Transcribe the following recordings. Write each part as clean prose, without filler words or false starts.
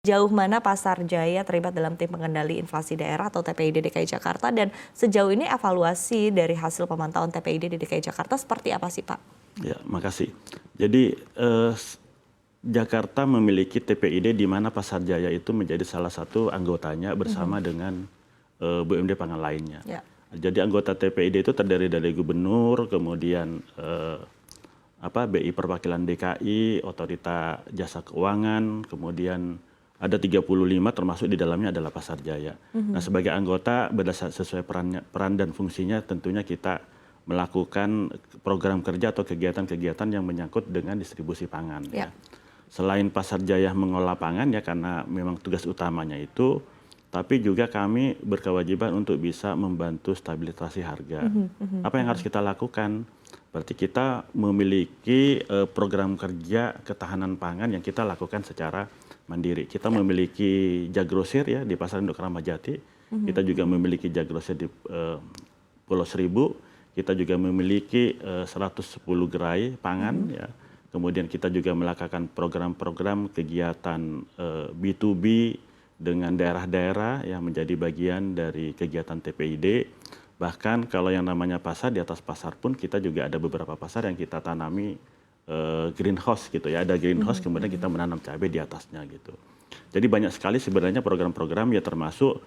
Jauh mana Pasar Jaya terlibat dalam tim pengendali inflasi daerah atau TPID DKI Jakarta, dan sejauh ini evaluasi dari hasil pemantauan TPID di DKI Jakarta seperti apa sih Pak? Ya, makasih. Jadi Jakarta memiliki TPID di mana Pasar Jaya itu menjadi salah satu anggotanya bersama dengan BUMD pangan lainnya. Ya. Jadi anggota TPID itu terdiri dari gubernur, kemudian BI Perwakilan DKI, Otorita Jasa Keuangan, kemudian ada 35 termasuk di dalamnya adalah Pasar Jaya. Nah, sebagai anggota berdasarkan sesuai peran dan fungsinya tentunya kita melakukan program kerja atau kegiatan-kegiatan yang menyangkut dengan distribusi pangan. Ya. Selain Pasar Jaya mengolah pangan ya karena memang tugas utamanya itu, tapi juga kami berkewajiban untuk bisa membantu stabilisasi harga. Apa yang harus kita lakukan? Berarti kita memiliki program kerja ketahanan pangan yang kita lakukan secara mandiri. Kita memiliki Jagrosir ya di Pasar Induk Ramadjati. Kita juga memiliki Jagrosir di Pulau Seribu. Kita juga memiliki 110 gerai pangan ya. Kemudian kita juga melakukan program-program kegiatan B2B dengan daerah-daerah yang menjadi bagian dari kegiatan TPID. Bahkan kalau yang namanya pasar, di atas pasar pun kita juga ada beberapa pasar yang kita tanami greenhouse gitu ya. Ada greenhouse kemudian kita menanam cabai di atasnya gitu. Jadi banyak sekali sebenarnya program-program ya termasuk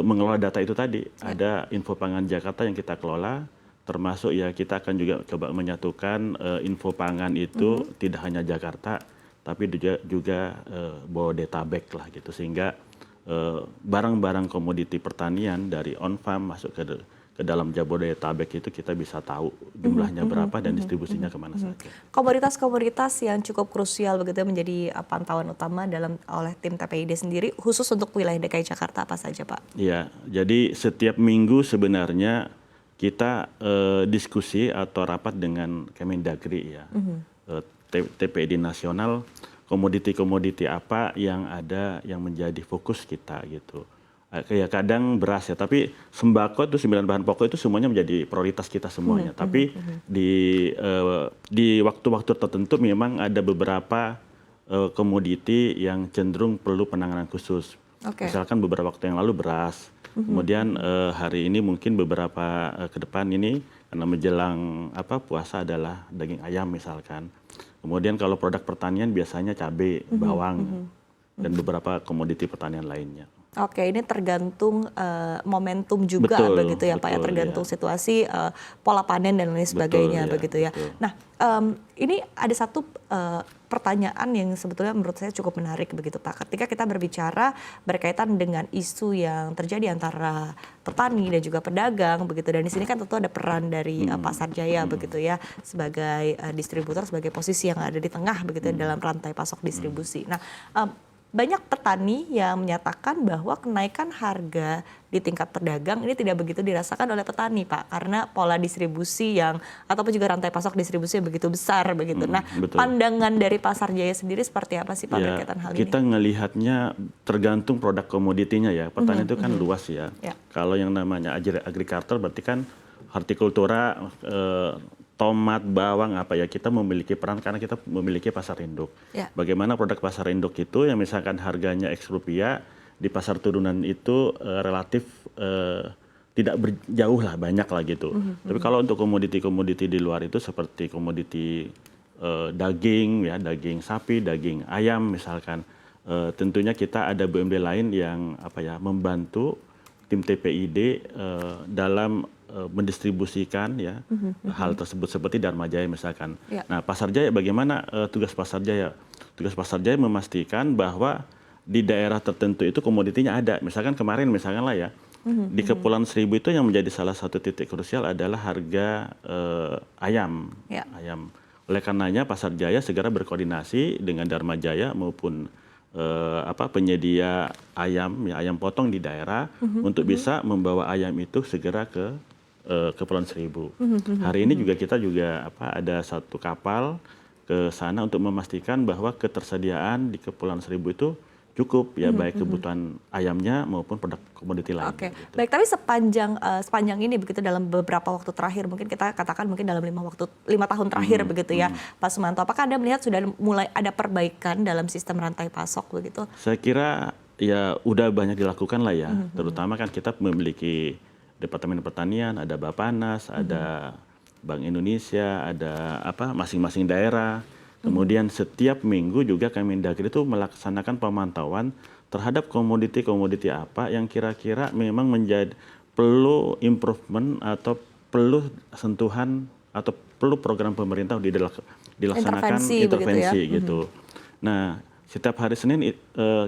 mengelola data itu tadi. Ada Info Pangan Jakarta yang kita kelola, termasuk ya kita akan juga coba menyatukan info pangan itu tidak hanya Jakarta tapi juga Bodetabek lah gitu, sehingga barang-barang komoditi pertanian dari on farm masuk ke dalam Jabodetabek itu kita bisa tahu jumlahnya berapa dan distribusinya kemana saja. Komoditas-komoditas yang cukup krusial begitu menjadi pantauan utama oleh tim TPID sendiri khusus untuk wilayah DKI Jakarta apa saja Pak? Iya, jadi setiap minggu sebenarnya kita diskusi atau rapat dengan Kemendagri ya, TPID nasional, komoditi-komoditi apa yang ada yang menjadi fokus kita gitu. Kayak kadang beras ya, tapi sembako itu 9 bahan pokok itu semuanya menjadi prioritas kita semuanya. Tapi di waktu-waktu tertentu memang ada beberapa komoditi yang cenderung perlu penanganan khusus. Misalkan beberapa waktu yang lalu beras. Kemudian hari ini mungkin beberapa ke depan ini karena menjelang puasa adalah daging ayam misalkan. Kemudian kalau produk pertanian biasanya cabai, bawang, dan beberapa komoditi pertanian lainnya. Oke, ini tergantung momentum juga begitu ya Pak ya, tergantung situasi, pola panen dan lain sebagainya begitu ya. Betul. Nah, ini ada satu pertanyaan yang sebetulnya menurut saya cukup menarik begitu Pak. Ketika kita berbicara berkaitan dengan isu yang terjadi antara petani dan juga pedagang begitu, dan di sini kan tentu ada peran dari Pasar Jaya begitu ya sebagai distributor, sebagai posisi yang ada di tengah begitu dalam rantai pasok distribusi. Nah, banyak petani yang menyatakan bahwa kenaikan harga di tingkat pedagang ini tidak begitu dirasakan oleh petani Pak, karena pola distribusi ataupun juga rantai pasok distribusi yang begitu besar begitu. Nah, pandangan dari Pasar Jaya sendiri seperti apa sih Pak berkaitan hal ini? Kita ngelihatnya tergantung produk komoditinya ya. Pertanian itu kan luas ya. Kalau yang namanya agriculture berarti kan hortikultura, tomat, bawang kita memiliki peran karena kita memiliki pasar induk. Bagaimana produk pasar induk itu yang misalkan harganya X rupiah, di pasar turunan itu relatif tidak berjauh lah, banyak lah gitu. Tapi kalau untuk komoditi-komoditi di luar itu seperti komoditi daging ya, daging sapi, daging ayam misalkan, tentunya kita ada BUMD lain yang membantu tim TPID dalam mendistribusikan ya hal tersebut seperti Dharma Jaya misalkan. Nah, Pasar Jaya bagaimana tugas Pasar Jaya? Tugas Pasar Jaya memastikan bahwa di daerah tertentu itu komoditinya ada. Misalkan kemarin lah ya, di Kepulauan Seribu itu yang menjadi salah satu titik krusial adalah harga ayam. Ayam. Oleh karenanya Pasar Jaya segera berkoordinasi dengan Dharma Jaya maupun penyedia ayam potong di daerah untuk bisa membawa ayam itu segera ke Kepulauan Seribu. Hari ini kita ada satu kapal ke sana untuk memastikan bahwa ketersediaan di Kepulauan Seribu itu cukup ya, baik kebutuhan ayamnya maupun produk komoditi lainnya. Oke, Gitu. baik. Tapi sepanjang ini begitu dalam beberapa waktu terakhir, mungkin kita katakan mungkin dalam 5 tahun terakhir begitu ya, Pak Sumanto. Apakah Anda melihat sudah mulai ada perbaikan dalam sistem rantai pasok begitu? Saya kira ya udah banyak dilakukan lah ya, terutama kan kita memiliki Departemen Pertanian, ada Bappenas, ada Bank Indonesia, ada masing-masing daerah. Kemudian setiap minggu juga Kemendagri itu melaksanakan pemantauan terhadap komoditi-komoditi apa yang kira-kira memang perlu improvement atau perlu sentuhan atau perlu program pemerintah dilaksanakan intervensi gitu. Nah, setiap hari Senin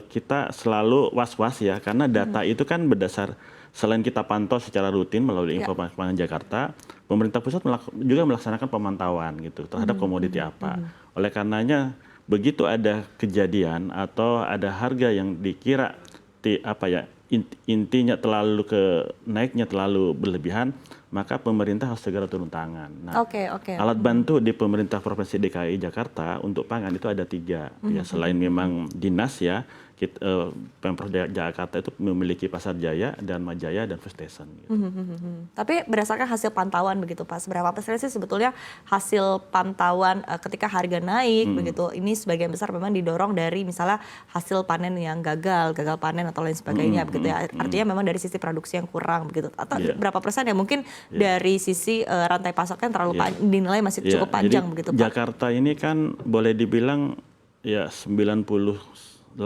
kita selalu was-was ya, karena data itu kan berdasar, selain kita pantau secara rutin melalui Informasi Pangan Jakarta, pemerintah pusat juga melaksanakan pemantauan gitu terhadap komoditi apa. Oleh karenanya begitu ada kejadian atau ada harga yang dikira intinya naiknya terlalu berlebihan, maka pemerintah harus segera turun tangan. Nah, alat bantu di pemerintah Provinsi DKI Jakarta untuk pangan itu ada 3. Ya, selain memang dinas ya, Pemprov Jakarta itu memiliki Pasar Jaya, Dharma Jaya, dan Food Station. Gitu. Tapi berdasarkan hasil pantauan begitu Pak, seberapa persen sih sebetulnya hasil pantauan ketika harga naik begitu, ini sebagian besar memang didorong dari misalnya hasil panen yang gagal panen atau lain sebagainya begitu ya. Artinya memang dari sisi produksi yang kurang begitu. Atau berapa persen ya mungkin dari sisi rantai pasoknya terlalu dinilai masih cukup panjang begitu Pak. Jakarta ini kan boleh dibilang ya 98%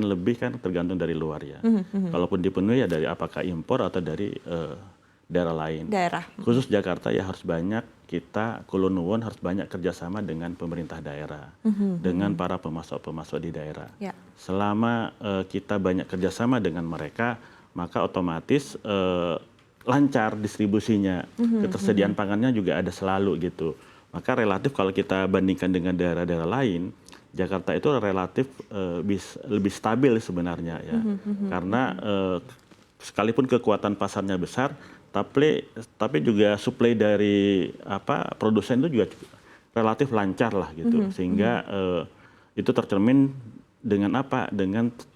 lebih kan tergantung dari luar ya. Kalaupun dipenuhi ya dari apakah impor atau dari daerah lain. Khusus Jakarta ya harus banyak kita, Kulunuwun harus banyak kerjasama dengan pemerintah daerah, dengan para pemasok-pemasok di daerah. Selama kita banyak kerjasama dengan mereka, maka otomatis lancar distribusinya, ketersediaan pangannya juga ada selalu gitu. Maka relatif kalau kita bandingkan dengan daerah-daerah lain, Jakarta itu relatif lebih stabil sebenarnya ya, karena sekalipun kekuatan pasarnya besar, tapi juga suplai dari produsen itu juga relatif lancar lah gitu, sehingga itu tercermin dengan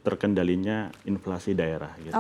terkendalinya inflasi daerah. Gitu.